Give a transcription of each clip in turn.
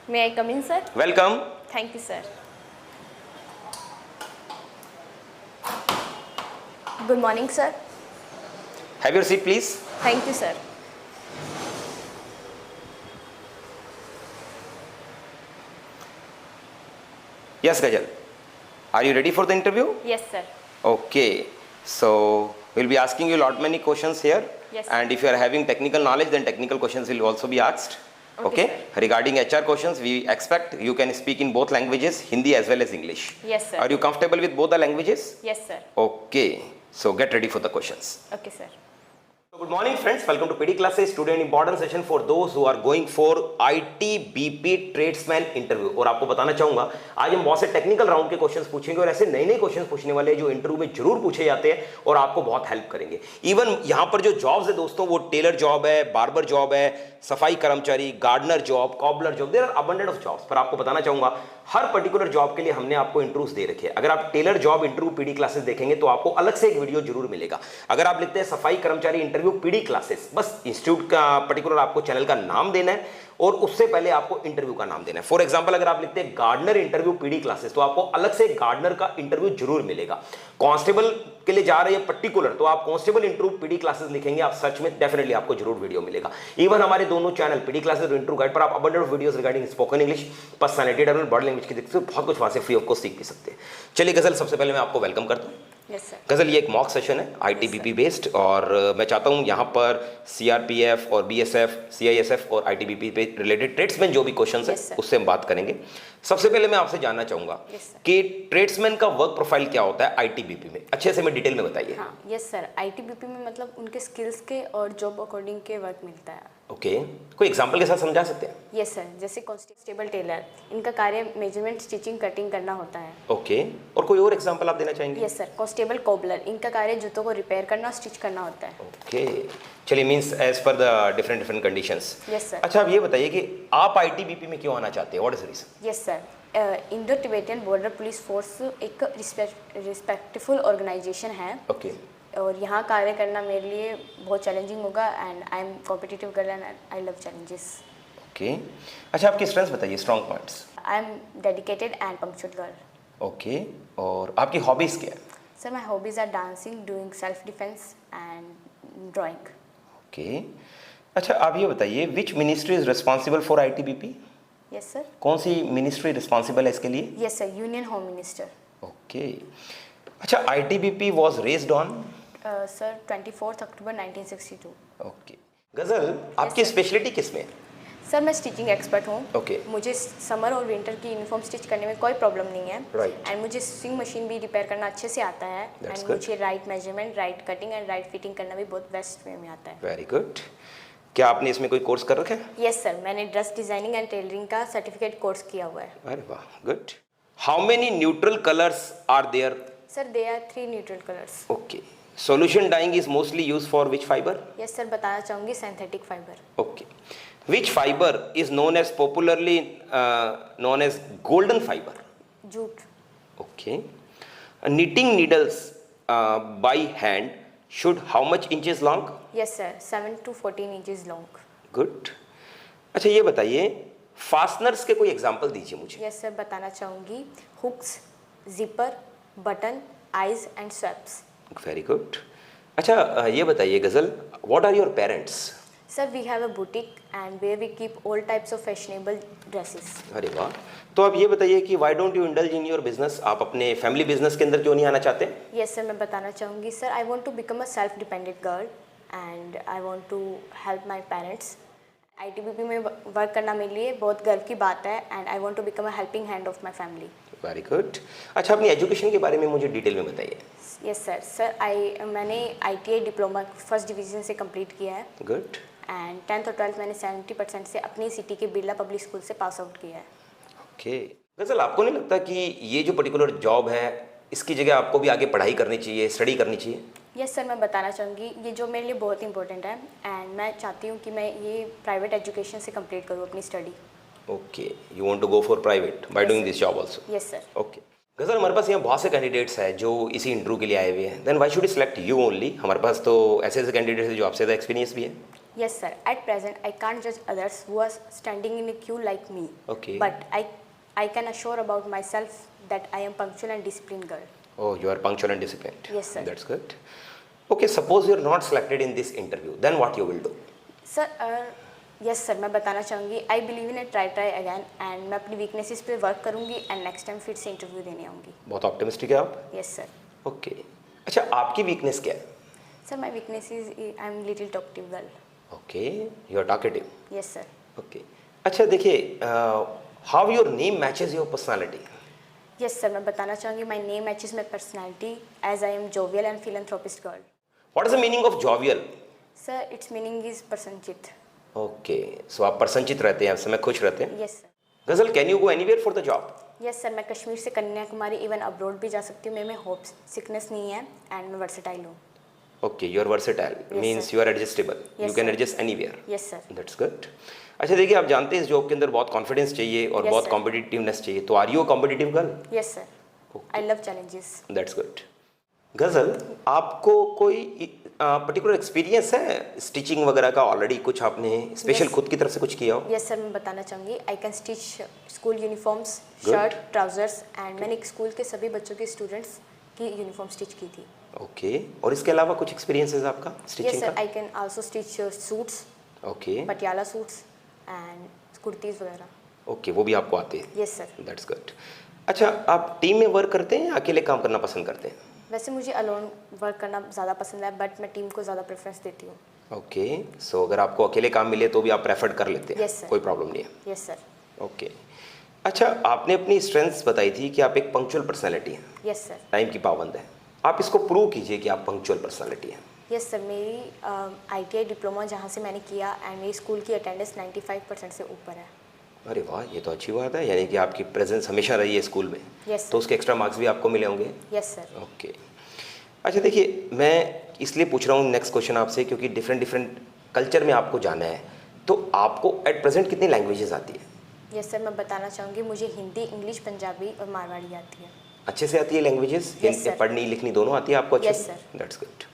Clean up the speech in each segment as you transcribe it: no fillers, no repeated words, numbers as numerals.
May I come in, sir? Welcome. Thank you, sir. Good morning, sir. Have your seat, please. Thank you, sir. Yes, Gajal. Are you ready for the interview? Yes, sir. Okay. So we'll be asking you a lot many questions here. Yes. And if you are having technical knowledge, then technical questions will also be asked. Okay, Regarding HR questions, we expect you can speak in both languages, Hindi as well as English. Yes, sir. Are you comfortable with both the languages? Yes, sir. Okay. So get ready for the questions. Okay, sir. Good morning, friends. Welcome to PD Classes. Today an important session for those who are going for ITBP tradesman interview. और आपको बताना चाहूंगा आज हम बहुत से technical round के questions पूछेंगे और ऐसे नए नए क्वेश्चंस पूछने वाले हैं जो इंटरव्यू में जरूर पूछे जाते हैं और आपको बहुत हेल्प करेंगे। इवन यहाँ पर जो जॉब्स है दोस्तों, वो टेलर जॉब है, बार्बर जॉब है, सफाई कर्मचारी, gardener job, cobbler job, there are abundant of jobs. पर आपको बताना चाहूंगा हर पर्टिकुलर जॉब के लिए हमने आपको इंटरव्यूज दे रखे हैं। अगर आप tailor job interview PD classes देखेंगे तो आपको अलग से एक वीडियो जरूर मिलेगा। अगर आप लिखते हैं सफाई कर्मचारी इंटरव्यू पीडी क्लासेस, बस इंस्टीट्यूट का पर्टिकुलर आपको चैनल का नाम देना है और उससे पहले आपको इंटरव्यू का नाम देना है। फॉर एग्जांपल अगर आप लिखते हैं गार्डनर इंटरव्यू पीडी क्लासेस तो आपको अलग से गार्डनर का इंटरव्यू जरूर मिलेगा। कांस्टेबल के लिए जा रहे हैं पर्टिकुलर तो आप कांस्टेबल इंटरव्यू पीडी क्लासेस लिखेंगे, आप सर्च में डेफिनेटली आपको जरूर वीडियो मिलेगा। इवन हमारे दोनों चैनल पीडी क्लासेस और इंटरव्यू गाइड पर आप abundant of videos regarding spoken English, personality development, body language की देख सकते हो, बहुत कुछ वहां से फ्री ऑफ कॉस्ट सीख भी सकते हैं। चलिए गजल, सबसे पहले मैं आपको वेलकम करता हूँ। Yes, sir. गजल ये एक मॉक सेशन है आईटीबीपी बेस्ड और मैं चाहता हूँ यहाँ पर सीआरपीएफ और बीएसएफ, सीआईएसएफ और आईटीबीपी पे रिलेटेड ट्रेड्समैन जो भी क्वेश्चंस Yes, है sir. उससे हम बात करेंगे। सबसे पहले मैं आपसे जानना चाहूँगा Yes, sir. कि ट्रेड्समैन का वर्क प्रोफाइल क्या होता है आईटीबीपी में, अच्छे से मैं डिटेल में बताइए। हाँ, यस सर। आईटीबीपी में मतलब उनके स्किल्स के और जॉब अकॉर्डिंग के वर्क मिलता है। ओके, कोई एग्जांपल के साथ समझा सकते हैं? यस सर, जैसे कांस्टेबल टेलर, इनका कार्य मेजरमेंट, स्टिचिंग, कटिंग करना होता है। ओके, और कोई और एग्जांपल आप देना चाहेंगे? यस सर, कांस्टेबल कोबलर, इनका कार्य जूतों को रिपेयर करना, स्टिच करना होता है। ओके, चलिए, means as per the different conditions. Yes sir. अच्छा, अब ये बताइए कि आप आईटीबीपी में क्यों आना चाहते हैं, what is the reason? Yes sir, Indo Tibetan border police force एक रिस्पेक्टफुल ऑर्गेनाइजेशन है। ओके, और यहाँ कार्य करना मेरे लिए बहुत चैलेंजिंग होगा and I am competitive girl and I love challenges. Okay. अच्छा, आपकी स्ट्रेंथ्स बताइए, strong points. I am dedicated and punctual girl. Okay, और आपकी हॉबीज क्या है? Sir, my hobbies are dancing, doing self defence and drawing. Okay. अच्छा, आप ये बताइए which ministry is responsible for ITBP? Yes sir. कौन सी मिनिस्ट्री रिस्पॉन्सिबल है इसके लिए? Yes sir, union home minister. Okay. अच्छा, ITBP was raised on? Sir 24 October 1962। Okay. Ghazal, आपकी स्पेशलिटी किस में है? सर, मैं स्टिचिंग एक्सपर्ट हूँ। ओके। मुझे समर और विंटर की यूनिफॉर्म स्टिच करने में कोई प्रॉब्लम नहीं है। राइट। एंड मुझे स्टिचिंग मशीन भी रिपेयर करना अच्छे से आता है। That's and good. मुझे right measurement, right cutting and right fitting करना भी बहुत बेस्ट वे में आता है। Very good. क्या आपने इसमें कोई कोर्स कर रखा है? यस सर, मैंने ड्रेस डिजाइनिंग एंड टेलरिंग का सर्टिफिकेट कोर्स किया हुआ है। अरे वाह, good. How many neutral colours are there? Sir, they are 3 neutral colours. Okay. Solution dyeing is mostly used for which fibre? Yes sir, बताना चाहूँगी synthetic fibre. Okay. Which fiber is known as popularly known as golden fiber? Jute. Okay. Knitting needles by hand should how much inches long? Yes sir, 7 to 14 inches long. Good. अच्छा, ये बताइए fasteners के कोई example दीजिए मुझे। Yes sir, बताना चाहूँगी hooks, zipper, button, eyes and स्वेप्स। Very good. अच्छा, ये बताइए Ghazal, what are your parents? Sir, we have a boutique and where we keep all types of fashionable dresses. अरे वाह। तो आप ये बताइए कि why don't you indulge in your business? आप अपने फैमिली बिजनेस के अंदर क्यों नहीं आना चाहते? Yes sir, मैं बताना चाहूँगी sir, I want to become a self-dependent girl and I want to help my parents. ITBP में वर्क करना मेरे लिए बहुत गर्व की बात है and I want to become a helping hand of my family. Very good. अच्छा, अपनी एजुकेशन के बारे में मुझे डिटेल में बताइए। Yes sir, मैंने ITI डिप्लोमा फर्स्ट डिवीजन से कंप्लीट किया है। गुड। एंड 10th और 12th मैंने 70% से अपनी सिटी के बिरला पब्लिक स्कूल से पास आउट किया है। ओके। गजल, आपको नहीं लगता कि ये जो पर्टिकुलर जॉब है इसकी जगह आपको भी आगे पढ़ाई करनी चाहिए, स्टडी करनी चाहिए? यस सर, मैं बताना चाहूँगी ये जॉब मेरे लिए बहुत इंपॉर्टेंट है एंड मैं चाहती हूँ कि मैं ये प्राइवेट एजुकेशन से कंप्लीट करूँ अपनी study. Okay, you want to go for private by doing this job also? Yes sir. Okay. Ghazal, हमारे पास यहाँ बहुत से कैंडिडेट्स हैं जो इसी इंटरव्यू के लिए आए हुए हैं, then why should we select you only? हमारे पास तो ऐसे कैंडिडेट्स हैं जो आपसे ज़्यादा एक्सपीरियंस भी है। Yes, sir. At present, I can't judge others who are standing in a queue like me. Okay. But I can assure about myself that I am punctual and disciplined girl. Oh, you are punctual and disciplined. Yes, sir. That's good. Okay, suppose you are not selected in this interview, then what you will do? Sir yes sir, मैं बताना चाहूँगी I believe in try again and मैं अपनी weaknesses पे work करूँगी and next time फिर से interview देने आऊँगी. बहुत ऑप्टिमिस्टिक है आप. Yes sir. ओके. अच्छा, आपकी वीकनेस क्या है? Sir my weakness is I am little talkative girl. Okay, you are talkative. Yes sir. Okay. अच्छा देखिए, how your name matches your personality? Yes sir, मैं बताना चाहूँगी my name matches my personality as I am jovial and philanthropist girl. What is the meaning of jovial? Sir it's meaning is प्रसन्नचित. Okay, so आप प्रसन्नचित रहते हैं, समय खुश रहते हैं. Yes sir. Ghazal, can you go anywhere for the job? Yes sir, मैं कश्मीर से कन्याकुमारी इवन अब्रॉड भी जा सकती हूँ. मेरे में होप सिकनेस नहीं है एंड मैं वर्सेटाइल हूँ. Okay, you are versatile, means you are adjustable, you can adjust anywhere. Yes sir. That's good. अच्छा देखिए, आप जानते हैं इस जॉब के अंदर बहुत कॉन्फिडेंस चाहिए और Yes, बहुत sir. कॉम्पिटिटिवनेस चाहिए. तो are you a competitive girl? Yes sir. I love challenges. That's good. Ghazal, आपको कोई पर्टिकुलर एक्सपीरियंस है स्टिचिंग वगैरह का? ऑलरेडी कुछ आपने स्पेशल Yes. खुद की तरफ से कुछ किया हो? यस सर, मैं बताना चाहूँगी I can stitch school uniforms, Good. Shirt, trousers and मैंने एक स्कूल के सभी बच्चों के स्टूडेंट्स की यूनिफॉर्म स्टिच की थी. ओके. और इसके अलावा कुछ एक्सपीरियंस है आपका यस स्टिचिंग सर, का? I can also stitch suits, okay. Patiala suits and kurtis वगैरह. ओके, वो भी आपको आते हैं. Yes sir. That's good. अच्छा, आप टीम में वर्क करते हैं या अकेले काम करना पसंद करते हैं? वैसे मुझे अलोन वर्क करना ज़्यादा पसंद है बट मैं टीम को ज़्यादा प्रेफरेंस देती हूँ. ओके. सो अगर आपको अकेले काम मिले तो भी आप प्रेफर कर लेते हैं? Yes, sir. कोई प्रॉब्लम नहीं है. Yes sir. ओके. अच्छा, आपने अपनी स्ट्रेंथ्स बताई थी कि आप एक पंक्चुअल पर्सनैलिटी हैं, यस सर. टाइम की पाबंद है. आप इसको प्रूव कीजिए कि आप पंक्चुअल पर्सनैलिटी हैं. यस सर, मेरी ITI डिप्लोमा जहाँ से मैंने किया एंड मेरी स्कूल की अटेंडेंस 95% से ऊपर है. अरे वाह, ये तो अच्छी बात है. यानी कि आपकी प्रेजेंस हमेशा रही है स्कूल में. यस तो सर. उसके एक्स्ट्रा मार्क्स भी आपको मिले होंगे. Yes sir. ओके. अच्छा देखिए, मैं इसलिए पूछ रहा हूँ नेक्स्ट क्वेश्चन आपसे क्योंकि डिफरेंट कल्चर में आपको जाना है. तो आपको एट प्रेजेंट कितनी लैंग्वेजेस आती है? यस सर, मैं बताना चाहूँगी मुझे हिंदी, इंग्लिश, पंजाबी और मारवाड़ी आती है. अच्छे से आती है लैंग्वेजेस? Yes, sir. पढ़नी लिखनी दोनों आती है आपको अच्छे Yes, से? sir. That's good.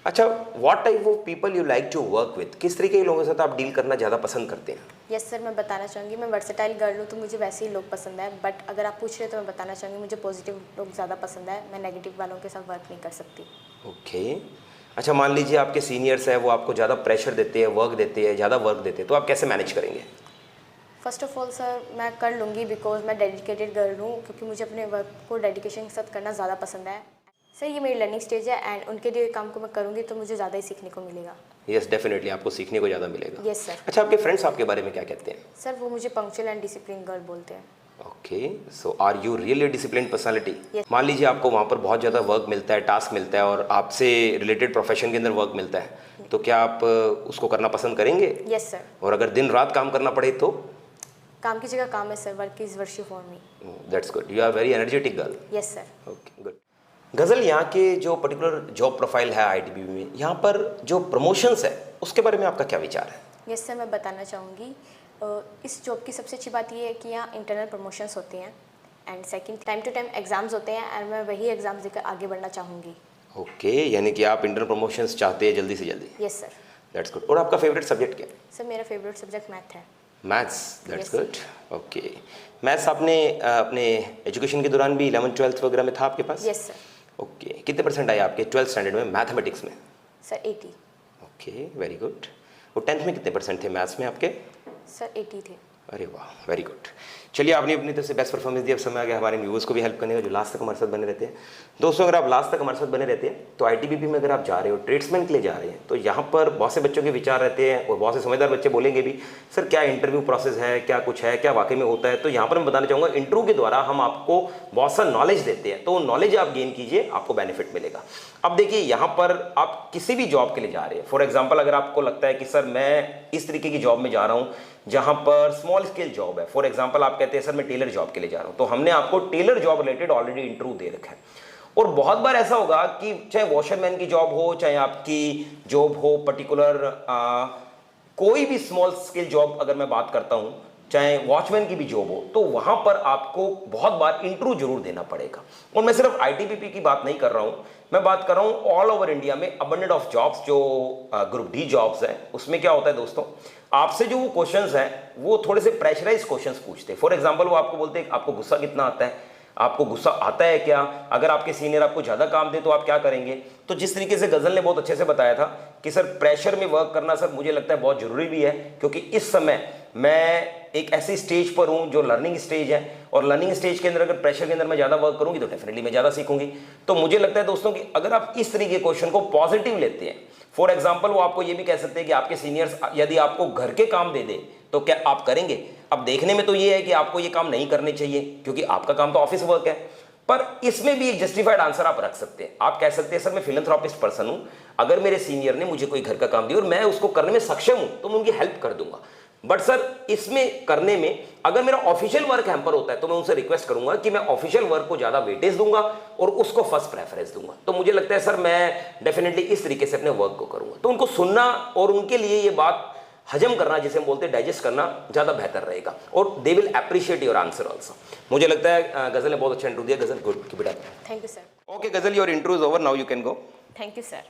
अच्छा, what type of people you like to work with? किस तरीके के लोगों के साथ आप डील करना ज़्यादा पसंद करते हैं? यस सर, मैं बताना चाहूँगी मैं वर्सेटाइल गर्ल हूँ तो मुझे वैसे ही लोग पसंद है बट अगर आप पूछ रहे हो तो मैं बताना चाहूँगी मुझे पॉजिटिव लोग ज़्यादा पसंद है. मैं नेगेटिव वालों के साथ वर्क नहीं कर सकती. ओके. अच्छा, मान लीजिए आपके सीनियर्स हैं, वो आपको ज़्यादा प्रेशर देते हैं, वर्क देते हैं, ज़्यादा वर्क देते हैं, तो आप कैसे मैनेज करेंगे? फर्स्ट ऑफ ऑल सर मैं कर लूँगी बिकॉज मैं डेडिकेटेड गर्ल हूँ क्योंकि मुझे अपने वर्क को डेडिकेशन के साथ करना ज़्यादा पसंद है. सर ये मेरी लर्निंग स्टेज है एंड उनके दिए काम को मैं करूँगी तो मुझे ज़्यादा ही सीखने को मिलेगा. यस, डेफिनेटली आपको सीखने को ज़्यादा मिलेगा. Yes sir. अच्छा, आपके फ्रेंड्स आपके बारे में क्या कहते हैं? सर वो मुझे पंक्चुअल एंड डिसिप्लिन गर्ल बोलते हैं. Okay. So are you really discipline personality? Yes. मान लीजिए आपको वहाँ पर बहुत ज़्यादा वर्क मिलता है, टास्क मिलता है और आपसे रिलेटेड प्रोफेशन के अंदर वर्क मिलता है, तो क्या आप उसको करना पसंद करेंगे? Yes sir. और अगर दिन रात काम करना पड़े तो? काम की जगह काम है सर. Work is worship for me. That's good. You are very energetic girl. Yes sir. Okay, good. Ghazal, यहाँ के जो पर्टिकुलर जॉब प्रोफाइल है ITBP में, यहाँ पर जो प्रमोशंस है उसके बारे में आपका क्या विचार है? यस सर, मैं बताना चाहूँगी इस जॉब की सबसे अच्छी बात ये है कि यहाँ इंटरनल प्रमोशंस होते हैं and second time to time exams होते हैं एंड मैं वही एग्ज़ाम्स देकर आगे बढ़ना चाहूँगी. ओके, यानी कि आप इंटरनल प्रमोशंस चाहते हैं जल्दी से जल्दी. Yes sir. That's good. और आपका फेवरेट सब्जेक्ट क्या है? सर मेरा फेवरेट सब्जेक्ट मैथ है. Maths. That's Yes. Good. Okay. Maths आपने अपने एजुकेशन के दौरान भी 11th 12th वगैरह में था आपके पास? Yes sir. ओके. कितने परसेंट आए आपके 12th स्टैंडर्ड में मैथमेटिक्स में? सर 80. Okay, very good. और 10th में कितने परसेंट थे मैथ्स में आपके? सर 80 थे. अरे वाह, वेरी गुड. चलिए, आपने अपनी तरफ से बेस्ट परफॉर्मेंस दी. अब समय आ गया हमारे व्यूअर्स को भी हेल्प करने का जो लास्ट तक हमारे साथ बने रहते हैं. दोस्तों, अगर आप लास्ट तक हमारे साथ बने रहते हैं तो ITBP में अगर आप जा रहे हो, ट्रेड्समैन के लिए जा रहे हैं, तो यहाँ पर बहुत से बच्चों के विचार रहते हैं और बहुत से समझदार बच्चे बोलेंगे भी, सर क्या इंटरव्यू प्रोसेस है, क्या कुछ है, क्या वाकई में होता है? तो यहाँ पर मैं बताना चाहूँगा, इंटरव्यू के द्वारा हम आपको बहुत सा नॉलेज देते हैं, तो वो नॉलेज आप गेन कीजिए, आपको बेनिफिट मिलेगा. अब देखिए, यहाँ पर आप किसी भी जॉब के लिए जा रहे हैं, फॉर एग्जाम्पल अगर आपको लगता है कि सर मैं इस तरीके की जॉब में जा रहा हूँ जहाँ पर स्मॉल स्केल जॉब है, फॉर एग्जाम्पल आप कहते हैं सर मैं टेलर जॉब के लिए जा रहा हूँ, तो हमने आपको tailor job related already interview दे रखा है. और बहुत बार ऐसा होगा कि चाहे वॉशरमैन की जॉब हो, चाहे आपकी जॉब हो पर्टिकुलर कोई भी स्मॉल स्केल जॉब अगर मैं बात करता हूँ, चाहे वॉचमैन की भी जॉब हो, तो वहां पर आपको बहुत बार इंटरव्यू जरूर देना पड़ेगा। और मैं सिर्फ आईटीबीपी की बात नहीं कर रहा हूं, मैं बात कर रहा हूं ऑल ओवर इंडिया में अबंडेंट ऑफ जॉब्स, जो ग्रुप डी जॉब्स हैं, उसमें क्या होता है दोस्तों, आपसे जो वो क्वेश्चंस हैं वो थोड़े से प्रेशराइज क्वेश्चंस पूछते हैं। फॉर एग्जांपल वो आपको बोलते हैं आपको गुस्सा कितना आता है, आपको गुस्सा आता है क्या, अगर आपके सीनियर आपको ज़्यादा काम दे तो आप क्या करेंगे। तो जिस तरीके से गजल ने बहुत अच्छे से बताया था कि सर प्रेशर में वर्क करना सर मुझे लगता है बहुत ज़रूरी भी है, क्योंकि इस समय मैं एक ऐसी स्टेज पर हूं जो लर्निंग स्टेज है, और लर्निंग स्टेज के अंदर अगर प्रेशर के अंदर मैं ज़्यादा वर्क करूंगी तो डेफिनेटली मैं ज़्यादा सीखूंगी। तो मुझे लगता है दोस्तों कि अगर आप इस तरीके के क्वेश्चन को पॉजिटिव लेते हैं, फॉर एग्जाम्पल वो आपको ये भी कह सकते हैं कि आपके सीनियर्स यदि आपको घर के काम दे दे तो क्या आप करेंगे। अब देखने में तो ये है कि आपको ये काम नहीं करने चाहिए क्योंकि आपका काम तो ऑफिस वर्क है, पर इसमें भी एक जस्टिफाइड आंसर आप रख सकते हैं। आप कह सकते हैं सर मैं फिलैंथ्रोपिस्ट पर्सन हूं, अगर मेरे सीनियर ने मुझे कोई घर का काम दिया और मैं उसको करने में सक्षम हूं तो मैं उनकी हेल्प कर दूंगा। बट सर इसमें करने में अगर मेरा ऑफिशियल वर्क हैम्पर होता है तो मैं उनसे रिक्वेस्ट करूंगा कि मैं ऑफिशियल वर्क को ज्यादा वेटेज दूंगा और उसको फर्स्ट प्रेफरेंस दूंगा। तो मुझे लगता है सर मैं डेफिनेटली इस तरीके से अपने वर्क को करूंगा। तो उनको सुनना और उनके लिए ये बात हजम करना, जिसे हम बोलते हैं डाइजेस्ट करना, ज्यादा बेहतर रहेगा, और they will appreciate your answer also. मुझे लगता है गजल ने बहुत अच्छा इंटरव्यू दिया। Ghazal good, keep it up. Thank you sir. Okay Ghazal, your interview is over, now you can go. Thank you sir.